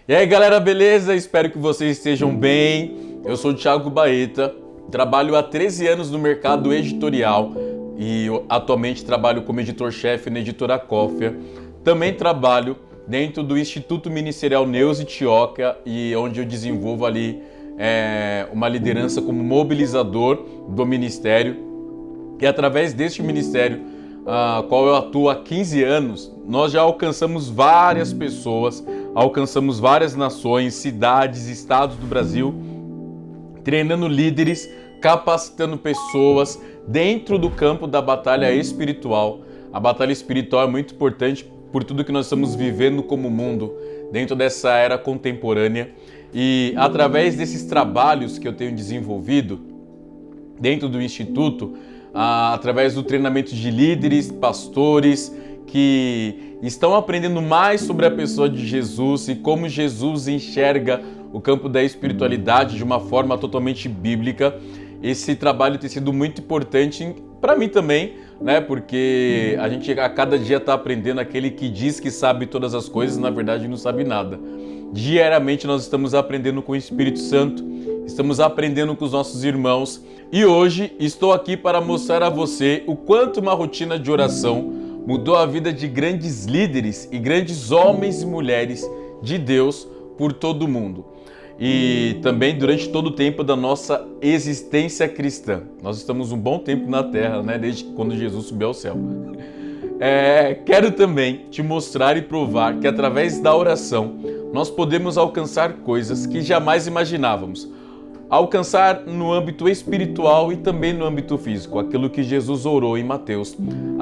E aí galera, beleza? Espero que vocês estejam bem. Eu sou o Thiago Baeta, trabalho há 13 anos no mercado editorial e atualmente trabalho como editor-chefe na editora Cófia. Também trabalho dentro do Instituto Ministerial Neus e Tioca, e onde eu desenvolvo ali uma liderança como mobilizador do ministério. E através deste ministério, qual eu atuo há 15 anos, nós já alcançamos várias pessoas, alcançamos várias nações, cidades, estados do Brasil, treinando líderes, capacitando pessoas dentro do campo da batalha espiritual. A batalha espiritual é muito importante por tudo que nós estamos vivendo como mundo, dentro dessa era contemporânea. E através desses trabalhos que eu tenho desenvolvido dentro do Instituto, através do treinamento de líderes, pastores, que estão aprendendo mais sobre a pessoa de Jesus e como Jesus enxerga o campo da espiritualidade de uma forma totalmente bíblica. Esse trabalho tem sido muito importante para mim também, né? Porque a gente a cada dia está aprendendo. Aquele que diz que sabe todas as coisas, na verdade não sabe nada. Diariamente nós estamos aprendendo com o Espírito Santo, estamos aprendendo com os nossos irmãos. E hoje estou aqui para mostrar a você o quanto uma rotina de oração mudou a vida de grandes líderes e grandes homens e mulheres de Deus por todo o mundo. E também durante todo o tempo da nossa existência cristã. Nós estamos um bom tempo na Terra, né? Desde quando Jesus subiu ao céu. Quero também te mostrar e provar que através da oração nós podemos alcançar coisas que jamais imaginávamos. Alcançar no âmbito espiritual e também no âmbito físico, aquilo que Jesus orou em Mateus.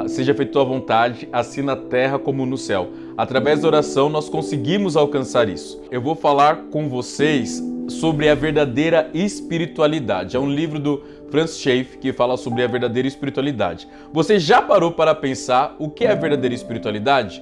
Seja feita a tua vontade, assim na terra como no céu. Através da oração nós conseguimos alcançar isso. Eu vou falar com vocês sobre a verdadeira espiritualidade. É um livro do Francis Schaeffer que fala sobre a verdadeira espiritualidade. Você já parou para pensar o que é a verdadeira espiritualidade?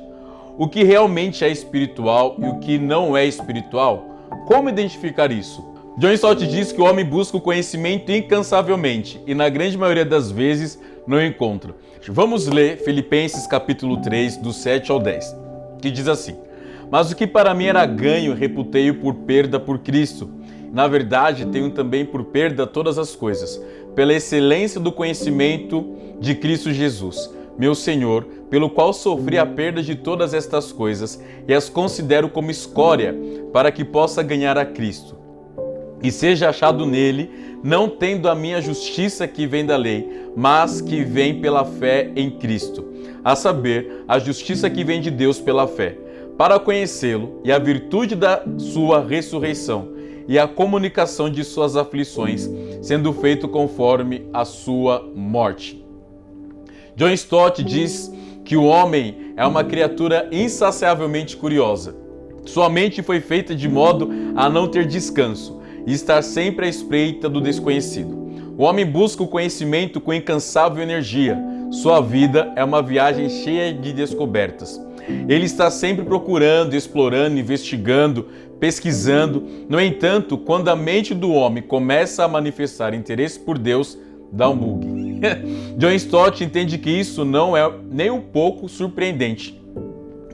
O que realmente é espiritual e o que não é espiritual? Como identificar isso? John Stott diz que o homem busca o conhecimento incansavelmente e na grande maioria das vezes não encontra. Vamos ler Filipenses capítulo 3, do 7 ao 10, que diz assim: Mas o que para mim era ganho, reputei-o por perda por Cristo. Na verdade, tenho também por perda todas as coisas, pela excelência do conhecimento de Cristo Jesus, meu Senhor, pelo qual sofri a perda de todas estas coisas e as considero como escória, para que possa ganhar a Cristo e seja achado nele, não tendo a minha justiça que vem da lei, mas que vem pela fé em Cristo, a saber, a justiça que vem de Deus pela fé, para conhecê-lo e a virtude da sua ressurreição e a comunicação de suas aflições, sendo feito conforme a sua morte. John Stott diz que o homem é uma criatura insaciavelmente curiosa. Sua mente foi feita de modo a não ter descanso e estar sempre à espreita do desconhecido. O homem busca o conhecimento com incansável energia. Sua vida é uma viagem cheia de descobertas. Ele está sempre procurando, explorando, investigando, pesquisando. No entanto, quando a mente do homem começa a manifestar interesse por Deus, dá um bug. John Stott entende que isso não é nem um pouco surpreendente,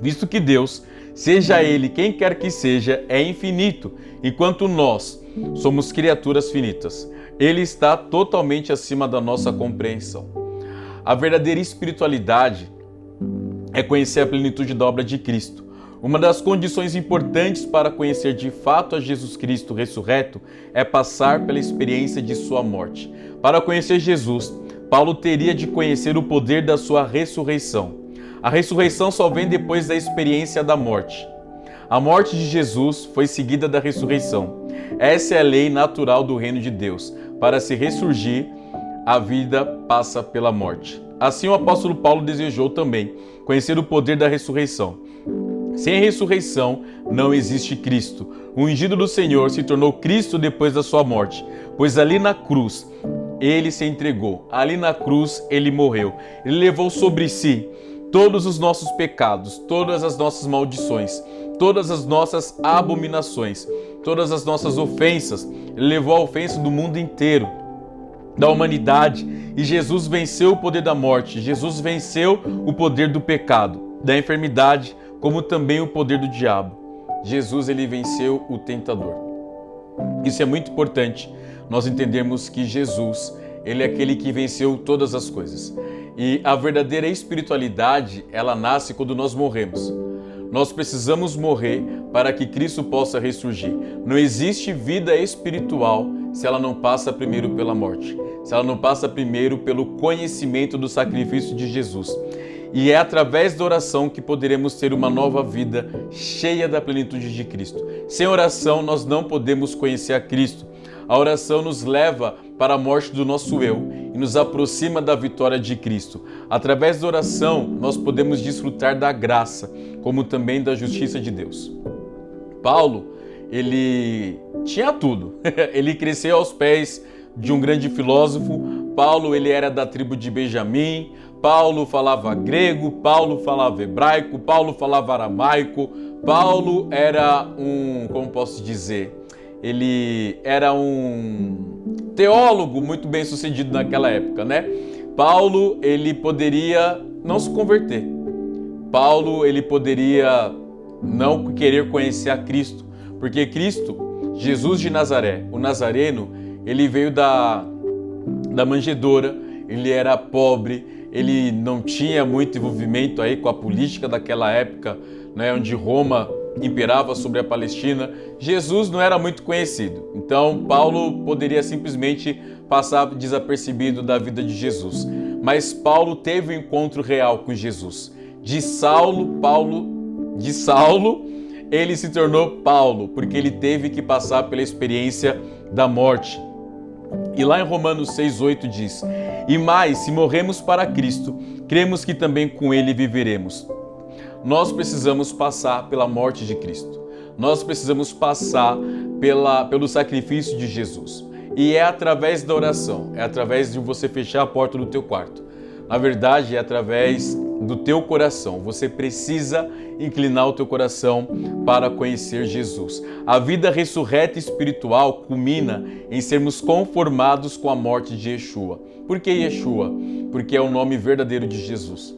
visto que Deus, seja Ele quem quer que seja, é infinito, enquanto nós somos criaturas finitas. Ele está totalmente acima da nossa compreensão. A verdadeira espiritualidade é conhecer a plenitude da obra de Cristo. Uma das condições importantes para conhecer de fato a Jesus Cristo ressurreto é passar pela experiência de sua morte. Para conhecer Jesus, Paulo teria de conhecer o poder da sua ressurreição. A ressurreição só vem depois da experiência da morte. A morte de Jesus foi seguida da ressurreição. Essa é a lei natural do reino de Deus. Para se ressurgir, a vida passa pela morte. Assim o apóstolo Paulo desejou também conhecer o poder da ressurreição. Sem ressurreição não existe Cristo. O ungido do Senhor se tornou Cristo depois da sua morte, pois ali na cruz ele se entregou, ali na cruz ele morreu. Ele levou sobre si todos os nossos pecados, todas as nossas maldições, todas as nossas abominações, todas as nossas ofensas. Ele levou a ofensa do mundo inteiro, da humanidade, e Jesus venceu o poder da morte. Jesus venceu o poder do pecado, da enfermidade, como também o poder do diabo. Jesus ele venceu o tentador. Isso é muito importante, nós entendermos que Jesus, ele é aquele que venceu todas as coisas. E a verdadeira espiritualidade, ela nasce quando nós morremos. Nós precisamos morrer para que Cristo possa ressurgir. Não existe vida espiritual se ela não passa primeiro pela morte, se ela não passa primeiro pelo conhecimento do sacrifício de Jesus. E é através da oração que poderemos ter uma nova vida cheia da plenitude de Cristo. Sem oração, nós não podemos conhecer a Cristo. A oração nos leva para a morte do nosso eu e nos aproxima da vitória de Cristo. Através da oração, nós podemos desfrutar da graça, como também da justiça de Deus. Paulo, ele tinha tudo. Ele cresceu aos pés de um grande filósofo. Paulo, ele era da tribo de Benjamim. Paulo falava grego, Paulo falava hebraico, Paulo falava aramaico. Paulo era como posso dizer, ele era um teólogo muito bem sucedido naquela época, né? Paulo, ele poderia não se converter. Paulo, ele poderia não querer conhecer a Cristo, porque Cristo, Jesus de Nazaré, o Nazareno, ele veio da manjedoura, ele era pobre, ele não tinha muito envolvimento aí com a política daquela época, né, onde Roma imperava sobre a Palestina. Jesus não era muito conhecido, então Paulo poderia simplesmente passar desapercebido da vida de Jesus. Mas Paulo teve um encontro real com Jesus. De Saulo, ele se tornou Paulo, porque ele teve que passar pela experiência da morte. E lá em Romanos 6,8 diz: "E mais, se morremos para Cristo, cremos que também com Ele viveremos." Nós precisamos passar pela morte de Cristo. Nós precisamos passar pelo sacrifício de Jesus. E é através da oração, é através de você fechar a porta do teu quarto. Na verdade, é através do teu coração. Você precisa inclinar o teu coração para conhecer Jesus. A vida ressurreta espiritual culmina em sermos conformados com a morte de Yeshua. Por que Yeshua? Porque é o nome verdadeiro de Jesus.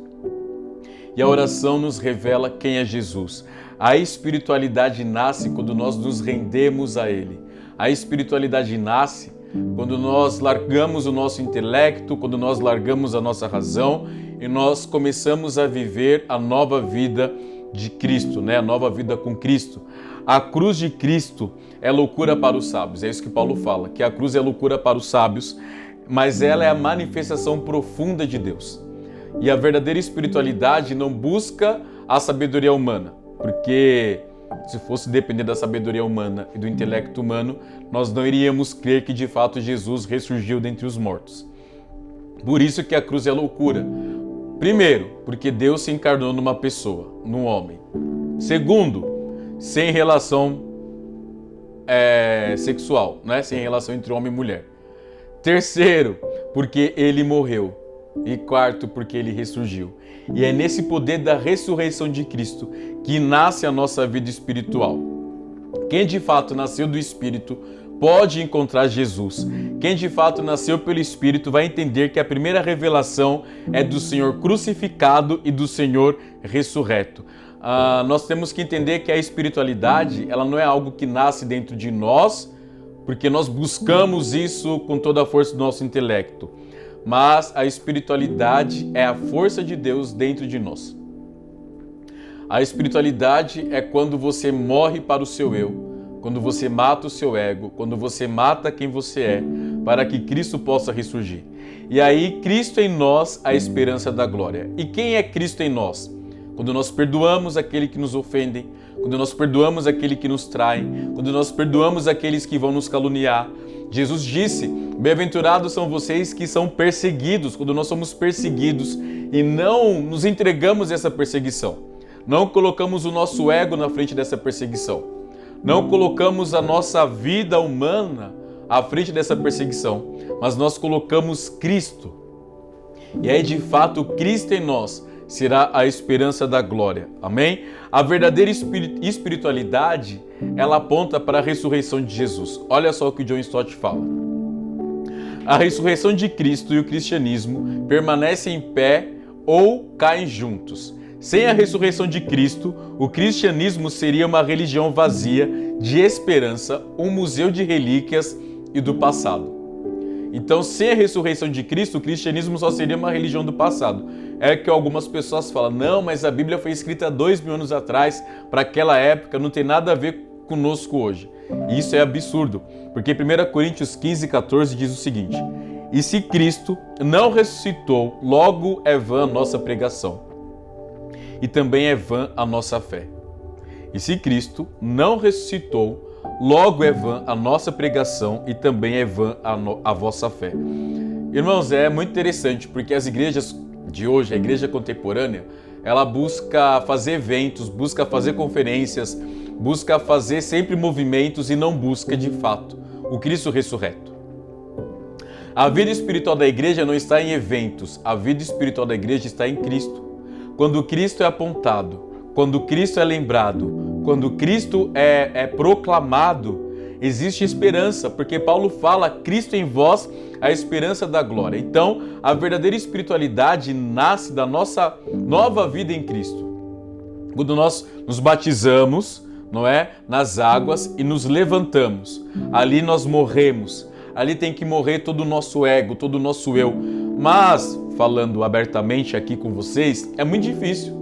E a oração nos revela quem é Jesus. A espiritualidade nasce quando nós nos rendemos a Ele. A espiritualidade nasce quando nós largamos o nosso intelecto, quando nós largamos a nossa razão e nós começamos a viver a nova vida de Cristo, né? A nova vida com Cristo. A cruz de Cristo é loucura para os sábios. É isso que Paulo fala, que a cruz é loucura para os sábios, mas ela é a manifestação profunda de Deus. E a verdadeira espiritualidade não busca a sabedoria humana, porque se fosse depender da sabedoria humana e do intelecto humano, nós não iríamos crer que de fato Jesus ressurgiu dentre os mortos. Por isso que a cruz é loucura. Primeiro, porque Deus se encarnou numa pessoa, num homem. Segundo, sem relação sexual, né? Sem relação entre homem e mulher. Terceiro, porque ele morreu. E quarto, porque ele ressurgiu. E é nesse poder da ressurreição de Cristo que nasce a nossa vida espiritual. Quem de fato nasceu do Espírito pode encontrar Jesus. Quem de fato nasceu pelo Espírito vai entender que a primeira revelação é do Senhor crucificado e do Senhor ressurreto. Nós temos que entender que a espiritualidade, ela não é algo que nasce dentro de nós, porque nós buscamos isso com toda a força do nosso intelecto. Mas a espiritualidade é a força de Deus dentro de nós. A espiritualidade é quando você morre para o seu eu, quando você mata o seu ego, quando você mata quem você é, para que Cristo possa ressurgir. E aí, Cristo em nós, a esperança da glória. E quem é Cristo em nós? Quando nós perdoamos aquele que nos ofendem, quando nós perdoamos aquele que nos trai, quando nós perdoamos aqueles que vão nos caluniar. Jesus disse: "Bem-aventurados são vocês que são perseguidos", quando nós somos perseguidos e não nos entregamos a essa perseguição. Não colocamos o nosso ego na frente dessa perseguição. Não colocamos a nossa vida humana à frente dessa perseguição, mas nós colocamos Cristo. E aí, de fato, Cristo em nós será a esperança da glória. Amém? A verdadeira espiritualidade, ela aponta para a ressurreição de Jesus. Olha só o que John Stott fala. A ressurreição de Cristo e o cristianismo permanecem em pé ou caem juntos. Sem a ressurreição de Cristo, o cristianismo seria uma religião vazia de esperança, um museu de relíquias e do passado. Então, sem a ressurreição de Cristo, o cristianismo só seria uma religião do passado. É que algumas pessoas falam, não, mas a Bíblia foi escrita há 2000 anos atrás, para aquela época, não tem nada a ver conosco hoje. E isso é absurdo, porque 1 Coríntios 15:14 diz o seguinte: e se Cristo não ressuscitou, logo é vã a nossa pregação, e também é vã a nossa fé. E se Cristo não ressuscitou, logo é vã a nossa pregação e também é vã a vossa fé. Irmãos, é muito interessante porque as igrejas de hoje, a igreja contemporânea, ela busca fazer eventos, busca fazer conferências, busca fazer sempre movimentos e não busca de fato o Cristo ressurreto. A vida espiritual da igreja não está em eventos, a vida espiritual da igreja está em Cristo. Quando Cristo é apontado, quando Cristo é lembrado, quando Cristo é proclamado, existe esperança, porque Paulo fala, Cristo em vós, a esperança da glória. Então, a verdadeira espiritualidade nasce da nossa nova vida em Cristo. Quando nós nos batizamos, não é? Nas águas e nos levantamos, ali nós morremos, ali tem que morrer todo o nosso ego, todo o nosso eu. Mas, falando abertamente aqui com vocês, é muito difícil,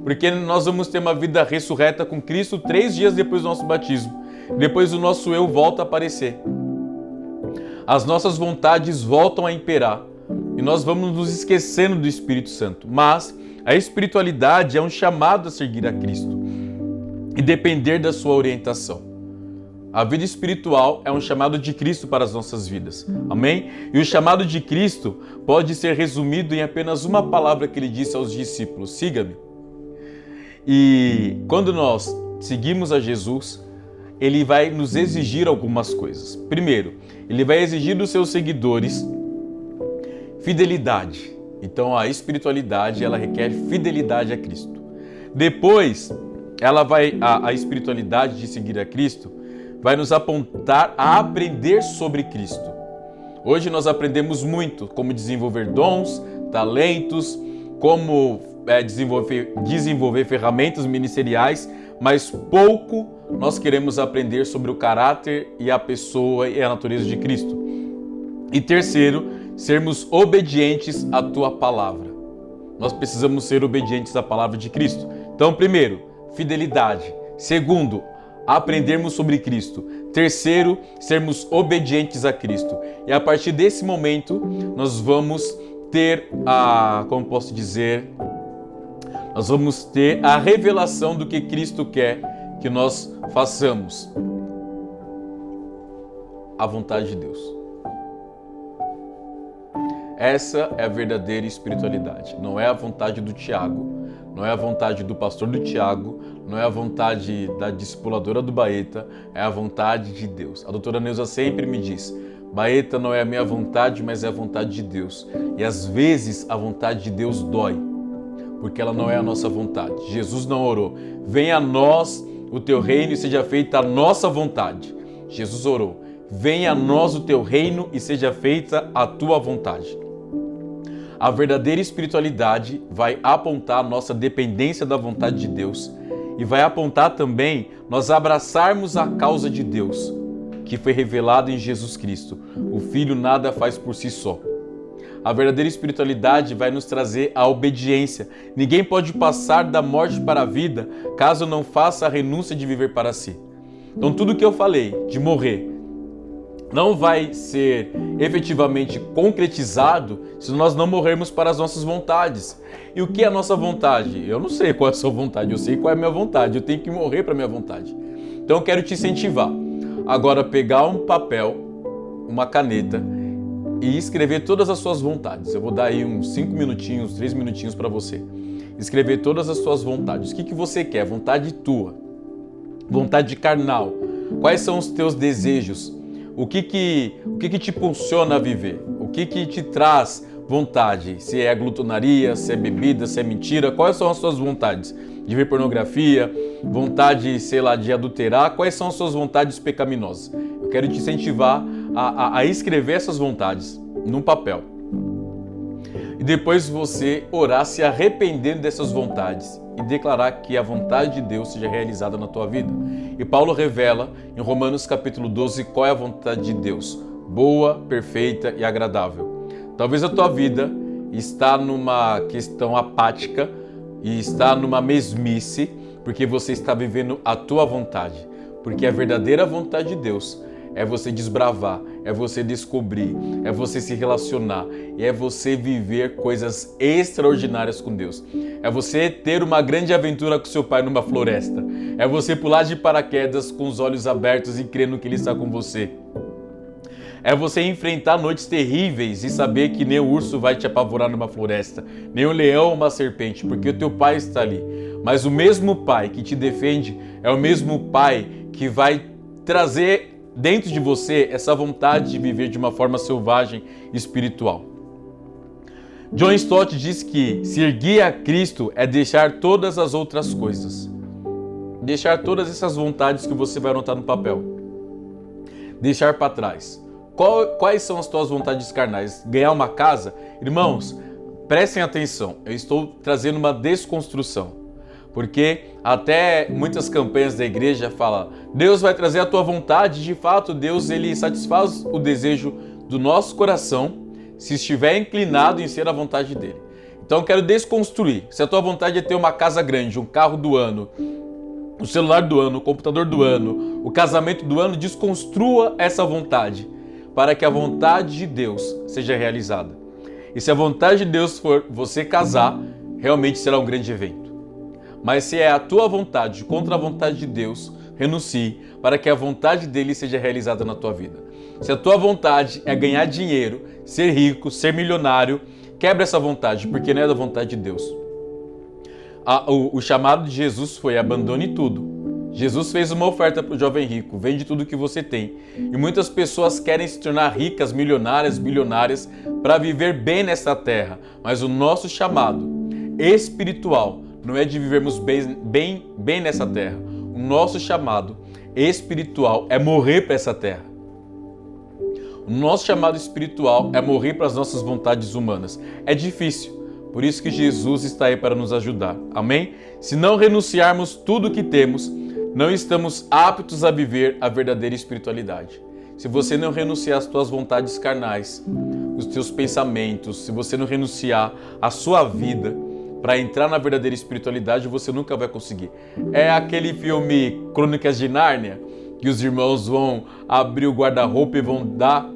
porque nós vamos ter uma vida ressurreta com Cristo 3 dias depois do nosso batismo. Depois o nosso eu volta a aparecer. As nossas vontades voltam a imperar e nós vamos nos esquecendo do Espírito Santo. Mas a espiritualidade é um chamado a seguir a Cristo e depender da sua orientação. A vida espiritual é um chamado de Cristo para as nossas vidas. Amém? E o chamado de Cristo pode ser resumido em apenas uma palavra que ele disse aos discípulos: siga-me. E quando nós seguimos a Jesus, ele vai nos exigir algumas coisas. Primeiro, ele vai exigir dos seus seguidores fidelidade. Então a espiritualidade, ela requer fidelidade a Cristo. Depois, a espiritualidade de seguir a Cristo vai nos apontar a aprender sobre Cristo. Hoje nós aprendemos muito como desenvolver dons, talentos, como desenvolver ferramentas ministeriais, mas pouco nós queremos aprender sobre o caráter e a pessoa e a natureza de Cristo. E terceiro, sermos obedientes à tua palavra. Nós precisamos ser obedientes à palavra de Cristo. Então, primeiro, fidelidade. Segundo, aprendermos sobre Cristo. Terceiro, sermos obedientes a Cristo. E a partir desse momento, nós vamos ter nós vamos ter a revelação do que Cristo quer que nós façamos. A vontade de Deus. Essa é a verdadeira espiritualidade. Não é a vontade do Tiago, não é a vontade do pastor do Tiago, não é a vontade da discipuladora do Baeta, é a vontade de Deus. A doutora Neuza sempre me diz: Baeta, não é a minha vontade, mas é a vontade de Deus. E às vezes a vontade de Deus dói, porque ela não é a nossa vontade. Jesus não orou: venha a nós o teu reino e seja feita a nossa vontade. Jesus orou: venha a nós o teu reino e seja feita a tua vontade. A verdadeira espiritualidade vai apontar a nossa dependência da vontade de Deus e vai apontar também nós abraçarmos a causa de Deus, que foi revelada em Jesus Cristo. O Filho nada faz por si só. A verdadeira espiritualidade vai nos trazer a obediência. Ninguém pode passar da morte para a vida caso não faça a renúncia de viver para si. Então tudo que eu falei de morrer não vai ser efetivamente concretizado se nós não morrermos para as nossas vontades. E o que é a nossa vontade? Eu não sei qual é a sua vontade, eu sei qual é a minha vontade. Eu tenho que morrer para a minha vontade. Então eu quero te incentivar agora a pegar um papel, uma caneta e escrever todas as suas vontades. Eu vou dar aí uns 5 minutinhos, 3 minutinhos para você. Escrever todas as suas vontades. O que você quer? Vontade tua. Vontade carnal. Quais são os teus desejos? O que te impulsiona a viver? O que te traz vontade? Se é glutonaria, se é bebida, se é mentira? Quais são as suas vontades? De ver pornografia, vontade, de adulterar? Quais são as suas vontades pecaminosas? Eu quero te incentivar a escrever essas vontades num papel. e depois você orar se arrependendo dessas vontades e declarar que a vontade de Deus seja realizada na tua vida. E Paulo revela em Romanos capítulo 12 qual é a vontade de Deus: boa, perfeita e agradável. Talvez a tua vida está numa questão apática e está numa mesmice, porque você está vivendo a tua vontade. Porque a verdadeira vontade de Deus é você desbravar, é você descobrir, é você se relacionar, e é você viver coisas extraordinárias com Deus. É você ter uma grande aventura com seu pai numa floresta. É você pular de paraquedas com os olhos abertos e crendo que Ele está com você. É você enfrentar noites terríveis e saber que nem o urso vai te apavorar numa floresta, nem o leão ou uma serpente, porque o teu pai está ali. Mas o mesmo pai que te defende é o mesmo pai que vai trazer dentro de você essa vontade de viver de uma forma selvagem e espiritual. John Stott diz que seguir a Cristo é deixar todas as outras coisas. Deixar todas essas vontades que você vai anotar no papel. Deixar para trás. Quais são as tuas vontades carnais? Ganhar uma casa? Irmãos, prestem atenção. Eu estou trazendo uma desconstrução. Porque até muitas campanhas da igreja falam: Deus vai trazer a tua vontade. De fato, Deus ele satisfaz o desejo do nosso coração se estiver inclinado em ser a vontade dele. Então eu quero desconstruir. Se a tua vontade é ter uma casa grande, um carro do ano, o celular do ano, o computador do ano, o casamento do ano, desconstrua essa vontade para que a vontade de Deus seja realizada. E se a vontade de Deus for você casar, realmente será um grande evento. Mas se é a tua vontade contra a vontade de Deus, renuncie para que a vontade dele seja realizada na tua vida. Se a tua vontade é ganhar dinheiro, ser rico, ser milionário, quebra essa vontade, porque não é da vontade de Deus. O chamado de Jesus foi: abandone tudo. Jesus fez uma oferta para o jovem rico: vende tudo que você tem. E muitas pessoas querem se tornar ricas, milionárias, bilionárias, para viver bem nessa terra. Mas o nosso chamado espiritual não é de vivermos bem nessa terra. O nosso chamado espiritual é morrer para essa terra. O nosso chamado espiritual é morrer para as nossas vontades humanas. É difícil, por isso que Jesus está aí para nos ajudar. Amém? Se não renunciarmos tudo o que temos, não estamos aptos a viver a verdadeira espiritualidade. Se você não renunciar às tuas vontades carnais, os teus pensamentos, se você não renunciar à sua vida para entrar na verdadeira espiritualidade, você nunca vai conseguir. É aquele filme Crônicas de Nárnia, que os irmãos vão abrir o guarda-roupa e vão dar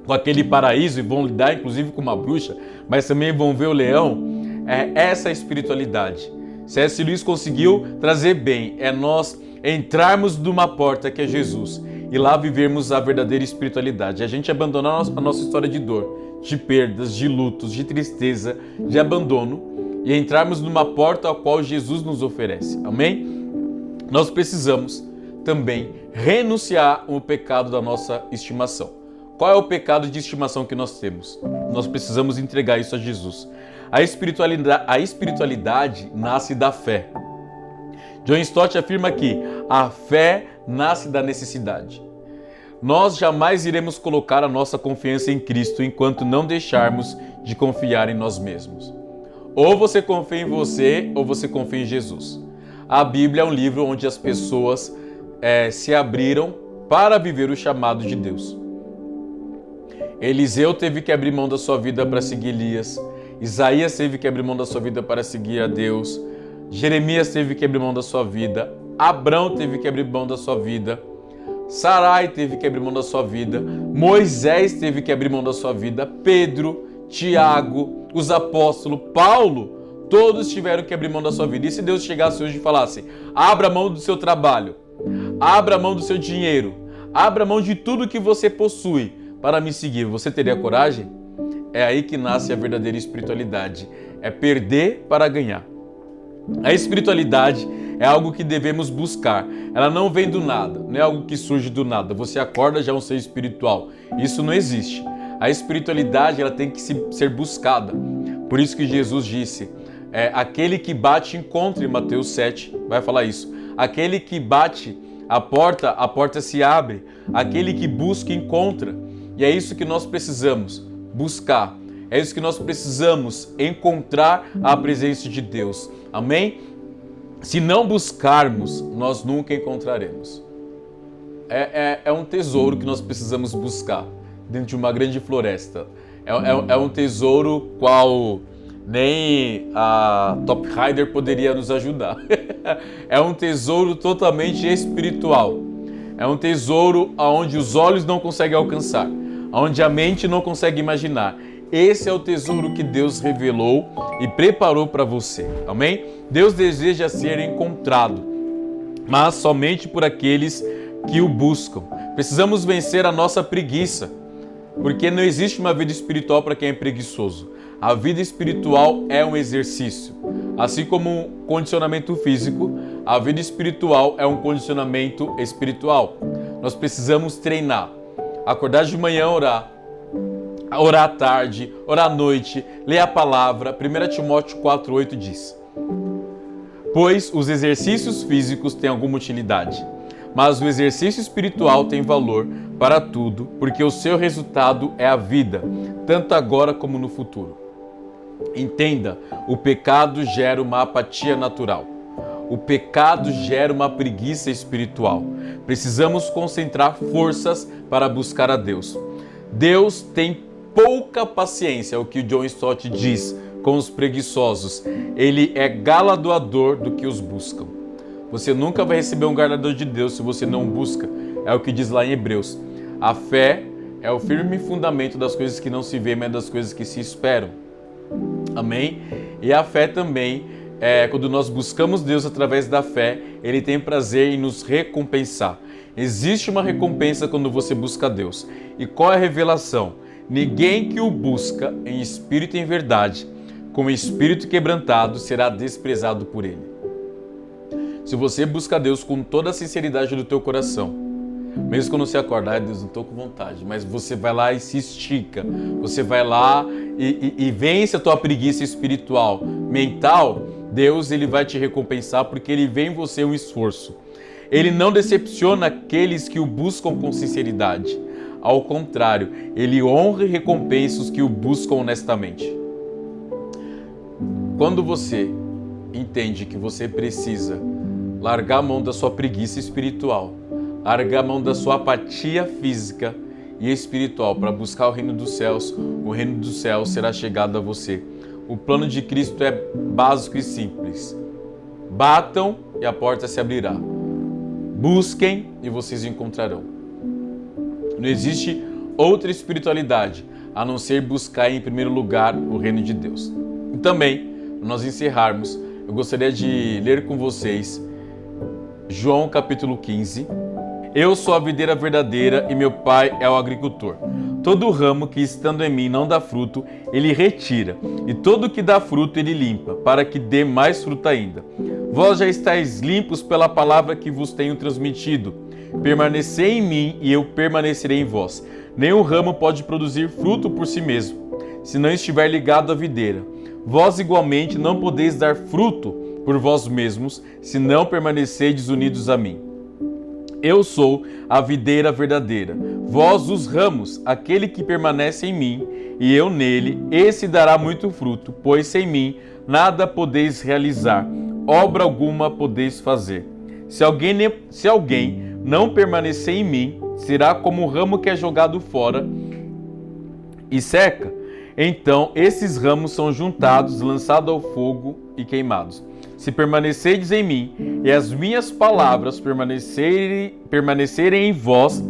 com aquele paraíso, e vão lidar inclusive com uma bruxa, mas também vão ver o leão. É essa a espiritualidade. C.S. Lewis conseguiu trazer bem, é nós entrarmos numa porta que é Jesus e lá vivermos a verdadeira espiritualidade. A gente abandonar a nossa história de dor, de perdas, de lutos, de tristeza, de abandono e entrarmos numa porta a qual Jesus nos oferece. Amém? Nós precisamos também renunciar ao pecado da nossa estimação. Qual é o pecado de estimação que nós temos? Nós precisamos entregar isso a Jesus. A espiritualidade nasce da fé. John Stott afirma que a fé nasce da necessidade. Nós jamais iremos colocar a nossa confiança em Cristo enquanto não deixarmos de confiar em nós mesmos. Ou você confia em você, ou você confia em Jesus. A Bíblia é um livro onde as pessoas se abriram para viver o chamado de Deus. Eliseu teve que abrir mão da sua vida para seguir Elias. Isaías teve que abrir mão da sua vida para seguir a Deus. Jeremias teve que abrir mão da sua vida. Abrão teve que abrir mão da sua vida. Sarai teve que abrir mão da sua vida. Moisés teve que abrir mão da sua vida. Pedro, Tiago, os apóstolos, Paulo, todos tiveram que abrir mão da sua vida. E se Deus chegasse hoje e falasse: abra mão do seu trabalho, abra mão do seu dinheiro, abra mão de tudo que você possui para me seguir, você teria coragem? É aí que nasce a verdadeira espiritualidade. É perder para ganhar. A espiritualidade é algo que devemos buscar. Ela não vem do nada, não é algo que surge do nada. Você acorda já é um ser espiritual. Isso não existe. A espiritualidade ela tem que ser buscada. Por isso que Jesus disse: aquele que bate encontra, em Mateus 7, vai falar isso. Aquele que bate a porta se abre. Aquele que busca encontra. E é isso que nós precisamos buscar, É isso que nós precisamos, encontrar a presença de Deus. Amém? Se não buscarmos, nós nunca encontraremos. É um tesouro que nós precisamos buscar dentro de uma grande floresta. É um tesouro qual nem a Top Rider poderia nos ajudar. É um tesouro totalmente espiritual. É um tesouro onde os olhos não conseguem alcançar, onde a mente não consegue imaginar. Esse é o tesouro que Deus revelou e preparou para você. Amém? Deus deseja ser encontrado, mas somente por aqueles que o buscam. Precisamos vencer a nossa preguiça, porque não existe uma vida espiritual para quem é preguiçoso. A vida espiritual é um exercício. Assim como um condicionamento físico, a vida espiritual é um condicionamento espiritual. Nós precisamos treinar. Acordar de manhã, orar à tarde, orar à noite, ler a palavra. 1 Timóteo 4,8 diz: pois os exercícios físicos têm alguma utilidade, mas o exercício espiritual tem valor para tudo, porque o seu resultado é a vida, tanto agora como no futuro. Entenda, o pecado gera uma apatia natural. O pecado gera uma preguiça espiritual. Precisamos concentrar forças para buscar a Deus. Deus tem pouca paciência, é o que o John Stott diz, com os preguiçosos. Ele é galardoador do que os buscam. Você nunca vai receber um galardão de Deus se você não busca. É o que diz lá em Hebreus. A fé é o firme fundamento das coisas que não se vêem, mas das coisas que se esperam. Amém? E a fé também, quando nós buscamos Deus através da fé, Ele tem prazer em nos recompensar. Existe uma recompensa quando você busca Deus. E qual é a revelação? Ninguém que o busca em espírito e em verdade, com espírito quebrantado, será desprezado por Ele. Se você busca Deus com toda a sinceridade do teu coração, mesmo quando você acorda, Deus, não estou com vontade, mas você vai lá e se estica, você vai lá e vence a tua preguiça espiritual, mental, Deus ele vai te recompensar porque Ele vê em você um esforço. Ele não decepciona aqueles que o buscam com sinceridade. Ao contrário, Ele honra e recompensa os que o buscam honestamente. Quando você entende que você precisa largar a mão da sua preguiça espiritual, largar a mão da sua apatia física e espiritual para buscar o reino dos céus, o reino dos céus será chegado a você. O plano de Cristo é básico e simples. Batam e a porta se abrirá. Busquem e vocês encontrarão. Não existe outra espiritualidade a não ser buscar em primeiro lugar o reino de Deus. E também, para nós encerrarmos, eu gostaria de ler com vocês João capítulo 15. Eu sou a videira verdadeira e meu pai é o agricultor. Todo ramo que estando em mim não dá fruto, ele retira, e todo que dá fruto ele limpa, para que dê mais fruto ainda. Vós já estáis limpos pela palavra que vos tenho transmitido. Permanecei em mim e eu permanecerei em vós. Nenhum ramo pode produzir fruto por si mesmo, se não estiver ligado à videira. Vós igualmente não podeis dar fruto por vós mesmos, se não permanecerdes unidos a mim. Eu sou a videira verdadeira, vós os ramos. Aquele que permanece em mim e eu nele, esse dará muito fruto, pois sem mim nada podeis realizar, obra alguma podeis fazer. Se alguém não permanecer em mim, será como um ramo que é jogado fora e seca. Então esses ramos são juntados, lançados ao fogo e queimados. Se permanecerdes em mim e as minhas palavras permanecerem em vós,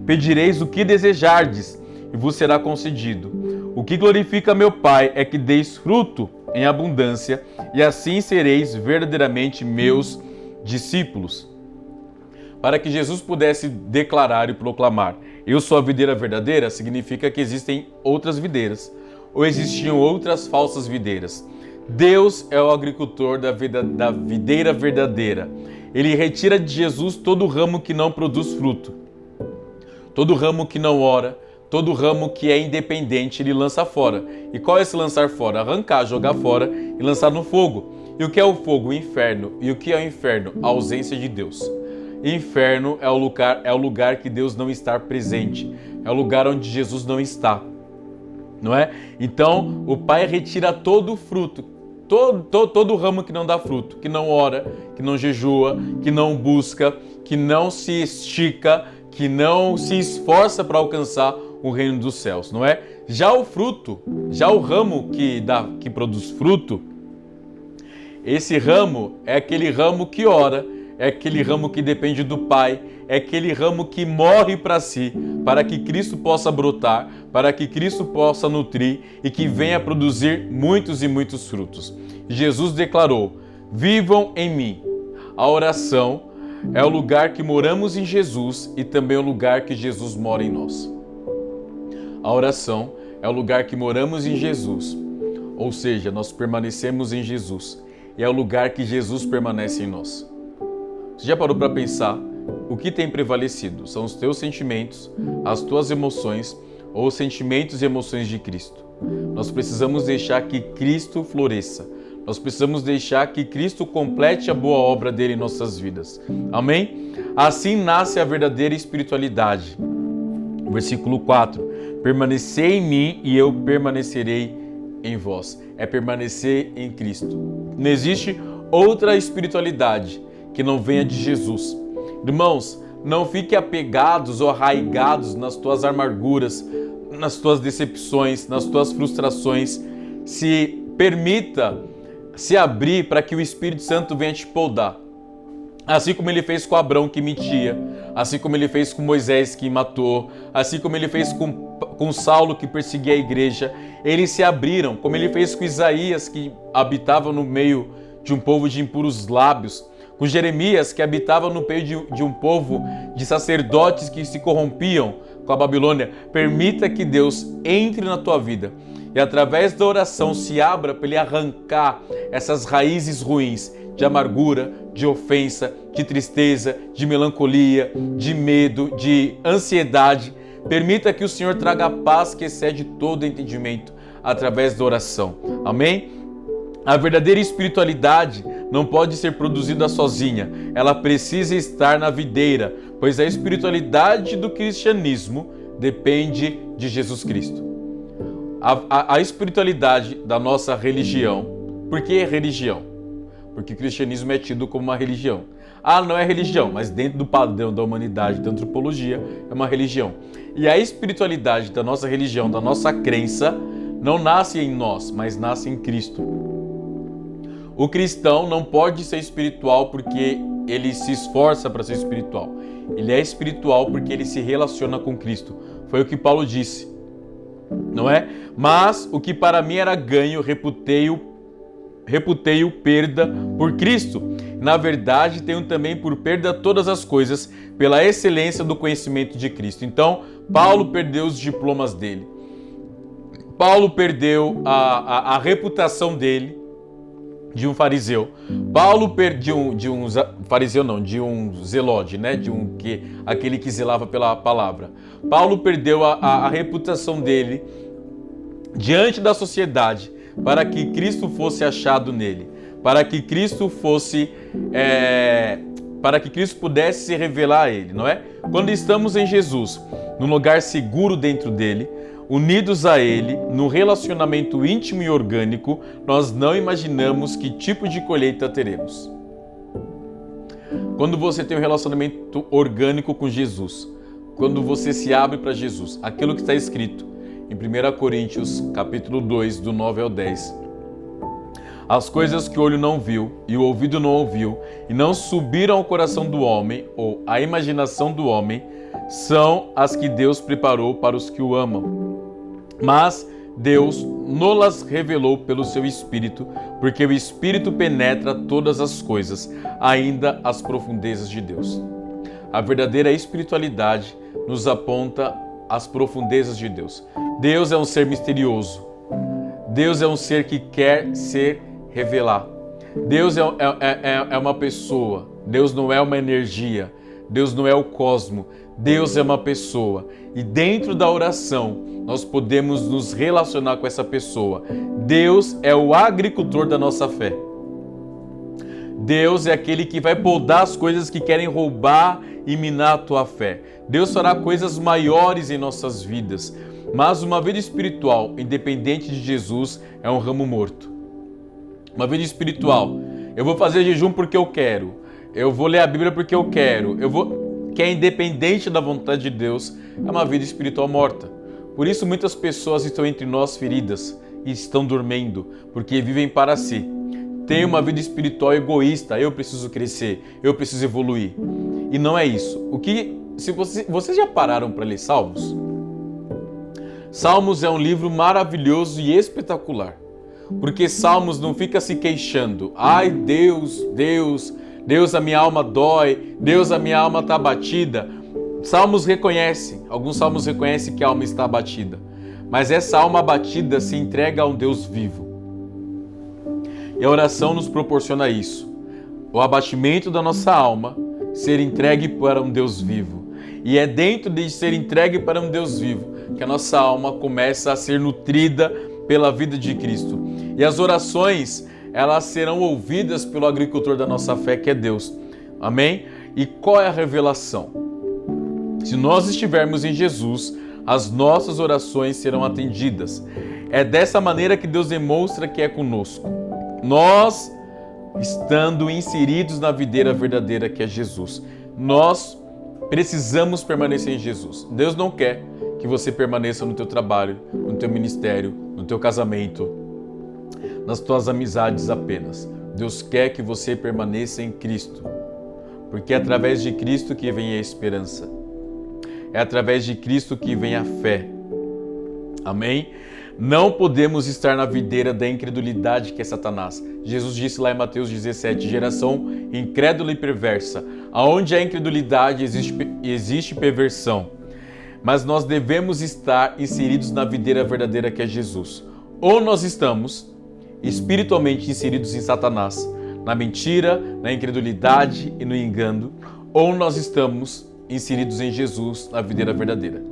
pedireis o que desejardes e vos será concedido. O que glorifica meu Pai é que deis fruto em abundância e assim sereis verdadeiramente meus discípulos. Para que Jesus pudesse declarar e proclamar: eu sou a videira verdadeira, significa que existem outras videiras ou existiam outras falsas videiras. Deus é o agricultor da videira verdadeira. Ele retira de Jesus todo ramo que não produz fruto, todo ramo que não ora, todo ramo que é independente, ele lança fora. E qual é esse lançar fora? Arrancar, jogar fora e lançar no fogo. E o que é o fogo? O inferno. E o que é o inferno? A ausência de Deus. Inferno é o lugar que Deus não está presente. É o lugar onde Jesus não está. não é? Então, o Pai retira todo o fruto, todo o ramo que não dá fruto, que não ora, que não jejua, que não busca, que não se estica, que não se esforça para alcançar o reino dos céus, não é? Já o fruto, já o ramo que produz fruto, esse ramo é aquele ramo que ora, é aquele ramo que depende do Pai, é aquele ramo que morre para si, para que Cristo possa brotar, para que Cristo possa nutrir e que venha produzir muitos e muitos frutos. Jesus declarou: vivam em mim. A oração é o lugar que moramos em Jesus e também o lugar que Jesus mora em nós. A oração é o lugar que moramos em Jesus, ou seja, nós permanecemos em Jesus, e é o lugar que Jesus permanece em nós. Você já parou para pensar o que tem prevalecido? São os teus sentimentos, as tuas emoções ou os sentimentos e emoções de Cristo? Nós precisamos deixar que Cristo floresça. Nós precisamos deixar que Cristo complete a boa obra dele em nossas vidas. Amém? Assim nasce a verdadeira espiritualidade. Versículo 4. Permanecei em mim e eu permanecerei em vós. É permanecer em Cristo. Não existe outra espiritualidade que não venha de Jesus. Irmãos, não fique apegados ou arraigados nas tuas amarguras, nas tuas decepções, nas tuas frustrações. Se permita se abrir para que o Espírito Santo venha te podar. Assim como ele fez com Abrão que mentia, assim como ele fez com Moisés que matou, assim como ele fez com Saulo que perseguia a igreja, eles se abriram, como ele fez com Isaías que habitava no meio de um povo de impuros lábios, com Jeremias que habitava no meio de um povo de sacerdotes que se corrompiam com a Babilônia. Permita que Deus entre na tua vida e através da oração se abra para ele arrancar essas raízes ruins de amargura, de ofensa, de tristeza, de melancolia, de medo, de ansiedade. Permita que o Senhor traga a paz que excede todo entendimento através da oração. Amém? A verdadeira espiritualidade não pode ser produzida sozinha. Ela precisa estar na videira, pois a espiritualidade do cristianismo depende de Jesus Cristo. A espiritualidade da nossa religião. Por que religião? Porque o cristianismo é tido como uma religião. Não é religião, mas dentro do padrão da humanidade, da antropologia, é uma religião. E a espiritualidade da nossa religião, da nossa crença, não nasce em nós, mas nasce em Cristo. O cristão não pode ser espiritual porque ele se esforça para ser espiritual. Ele é espiritual porque ele se relaciona com Cristo. Foi o que Paulo disse, não é? Mas o que para mim era ganho, reputei-o perda por Cristo. Na verdade, tenho também por perda todas as coisas pela excelência do conhecimento de Cristo. Então, Paulo perdeu os diplomas dele. Paulo perdeu a reputação dele de um fariseu. Paulo perdeu de um fariseu não, de um zelode, né? Aquele que zelava pela palavra. Paulo perdeu a reputação dele diante da sociedade, para que Cristo fosse achado nele, para que Cristo pudesse se revelar a ele, não é? Quando estamos em Jesus, num lugar seguro dentro dele, unidos a ele, num relacionamento íntimo e orgânico, nós não imaginamos que tipo de colheita teremos. Quando você tem um relacionamento orgânico com Jesus, quando você se abre para Jesus, aquilo que está escrito em 1 Coríntios, capítulo 2, do 9 ao 10. As coisas que o olho não viu e o ouvido não ouviu e não subiram ao coração do homem ou à imaginação do homem, são as que Deus preparou para os que o amam. Mas Deus nos revelou pelo seu Espírito, porque o Espírito penetra todas as coisas, ainda as profundezas de Deus. A verdadeira espiritualidade nos aponta às profundezas de Deus. Deus é um ser misterioso. Deus é um ser que quer ser revelar. Deus é uma pessoa. Deus não é uma energia. Deus não é o cosmo. Deus é uma pessoa. E dentro da oração, nós podemos nos relacionar com essa pessoa. Deus é o agricultor da nossa fé. Deus é aquele que vai podar as coisas que querem roubar e minar a tua fé. Deus fará coisas maiores em nossas vidas. Mas uma vida espiritual independente de Jesus é um ramo morto. Uma vida espiritual, eu vou fazer jejum porque eu quero, eu vou ler a Bíblia porque eu quero, que é independente da vontade de Deus, é uma vida espiritual morta. Por isso muitas pessoas estão entre nós feridas e estão dormindo, porque vivem para si. Tem uma vida espiritual egoísta, eu preciso crescer, eu preciso evoluir. E não é isso. Se vocês já pararam para ler Salmos? Salmos é um livro maravilhoso e espetacular. Porque Salmos não fica se queixando. Ai, Deus, Deus, Deus, a minha alma dói. Deus, a minha alma está abatida. Salmos reconhecem, alguns salmos reconhecem que a alma está abatida. Mas essa alma abatida se entrega a um Deus vivo. E a oração nos proporciona isso. O abatimento da nossa alma ser entregue para um Deus vivo. E é dentro de ser entregue para um Deus vivo que a nossa alma começa a ser nutrida pela vida de Cristo. E as orações, elas serão ouvidas pelo agricultor da nossa fé, que é Deus. Amém? E qual é a revelação? Se nós estivermos em Jesus, as nossas orações serão atendidas. É dessa maneira que Deus demonstra que é conosco. Nós, estando inseridos na videira verdadeira que é Jesus, nós precisamos permanecer em Jesus. Deus não quer que você permaneça no teu trabalho, no teu ministério, no teu casamento, nas tuas amizades apenas. Deus quer que você permaneça em Cristo, porque é através de Cristo que vem a esperança. É através de Cristo que vem a fé. Amém? Não podemos estar na videira da incredulidade que é Satanás. Jesus disse lá em Mateus 17, geração incrédula e perversa. Aonde há incredulidade existe perversão. Mas nós devemos estar inseridos na videira verdadeira que é Jesus. Ou nós estamos espiritualmente inseridos em Satanás, na mentira, na incredulidade e no engano, ou nós estamos inseridos em Jesus, na videira verdadeira.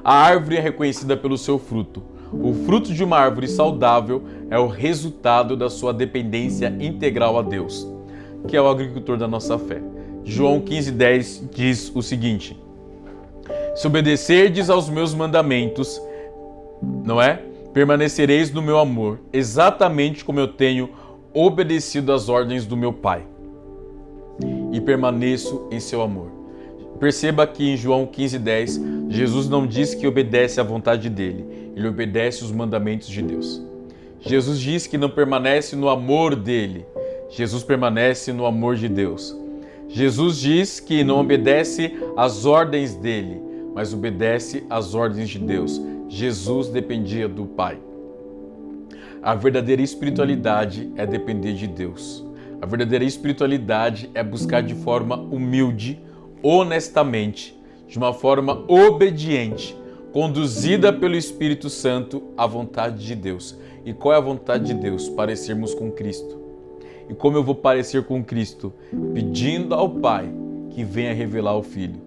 A árvore é reconhecida pelo seu fruto. O fruto de uma árvore saudável é o resultado da sua dependência integral a Deus, que é o agricultor da nossa fé. João 15:10 diz o seguinte: se obedecerdes aos meus mandamentos, não é? Permanecereis no meu amor, exatamente como eu tenho obedecido às ordens do meu Pai. E permaneço em seu amor. Perceba que em João 15:10, Jesus não diz que obedece à vontade dele, ele obedece os mandamentos de Deus. Jesus diz que não permanece no amor dele, Jesus permanece no amor de Deus. Jesus diz que não obedece às ordens dele, mas obedece às ordens de Deus. Jesus dependia do Pai. A verdadeira espiritualidade é depender de Deus. A verdadeira espiritualidade é buscar de forma humilde, honestamente, de uma forma obediente, conduzida pelo Espírito Santo à vontade de Deus. E qual é a vontade de Deus? Parecermos com Cristo. E como eu vou parecer com Cristo? Pedindo ao Pai que venha revelar o Filho.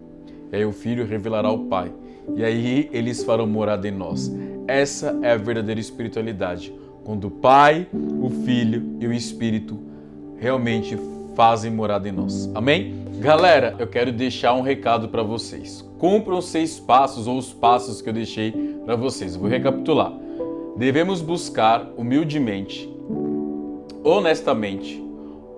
E aí o Filho revelará o Pai. E aí eles farão morada em nós. Essa é a verdadeira espiritualidade. Quando o Pai, o Filho e o Espírito realmente fazem morada em nós. Amém? Galera, eu quero deixar um recado para vocês. Cumpram os 6 passos ou os passos que eu deixei para vocês. Eu vou recapitular. Devemos buscar humildemente, honestamente,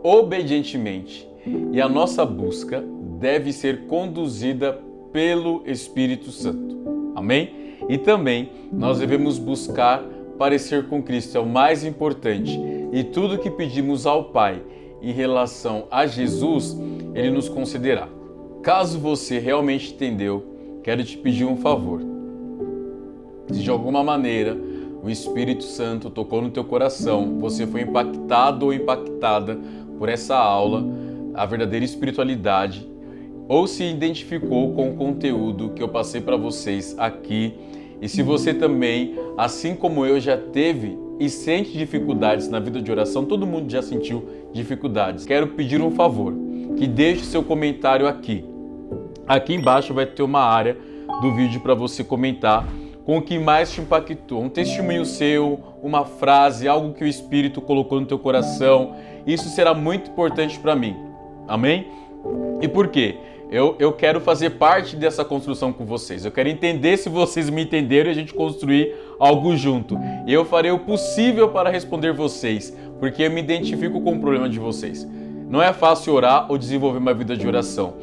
obedientemente, e a nossa busca deve ser conduzida pelo Espírito Santo. Amém? E também nós devemos buscar parecer com Cristo, é o mais importante. E tudo que pedimos ao Pai em relação a Jesus, Ele nos concederá. Caso você realmente entendeu, quero te pedir um favor. Se de alguma maneira o Espírito Santo tocou no teu coração, você foi impactado ou impactada por essa aula, a verdadeira espiritualidade, ou se identificou com o conteúdo que eu passei para vocês aqui, e se você também, assim como eu, já teve e sente dificuldades na vida de oração, todo mundo já sentiu dificuldades. Quero pedir um favor, que deixe seu comentário aqui. Aqui embaixo vai ter uma área do vídeo para você comentar com o que mais te impactou. Um testemunho seu, uma frase, algo que o Espírito colocou no teu coração. Isso será muito importante para mim. Amém? E por quê? eu quero fazer parte dessa construção com vocês. Eu quero entender se vocês me entenderam e a gente construir algo junto. E eu farei o possível para responder vocês, porque eu me identifico com o problema de vocês. Não é fácil orar ou desenvolver uma vida de oração.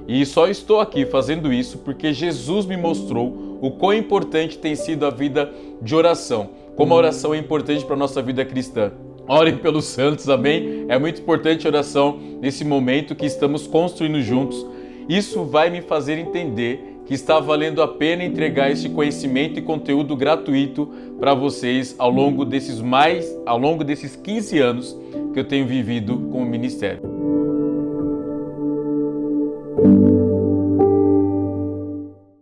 E só estou aqui fazendo isso porque Jesus me mostrou o quão importante tem sido a vida de oração. Como a oração é importante para a nossa vida cristã. Orem pelos santos, amém? É muito importante a oração nesse momento que estamos construindo juntos. Isso vai me fazer entender que está valendo a pena entregar esse conhecimento e conteúdo gratuito para vocês ao longo desses 15 anos que eu tenho vivido com o ministério.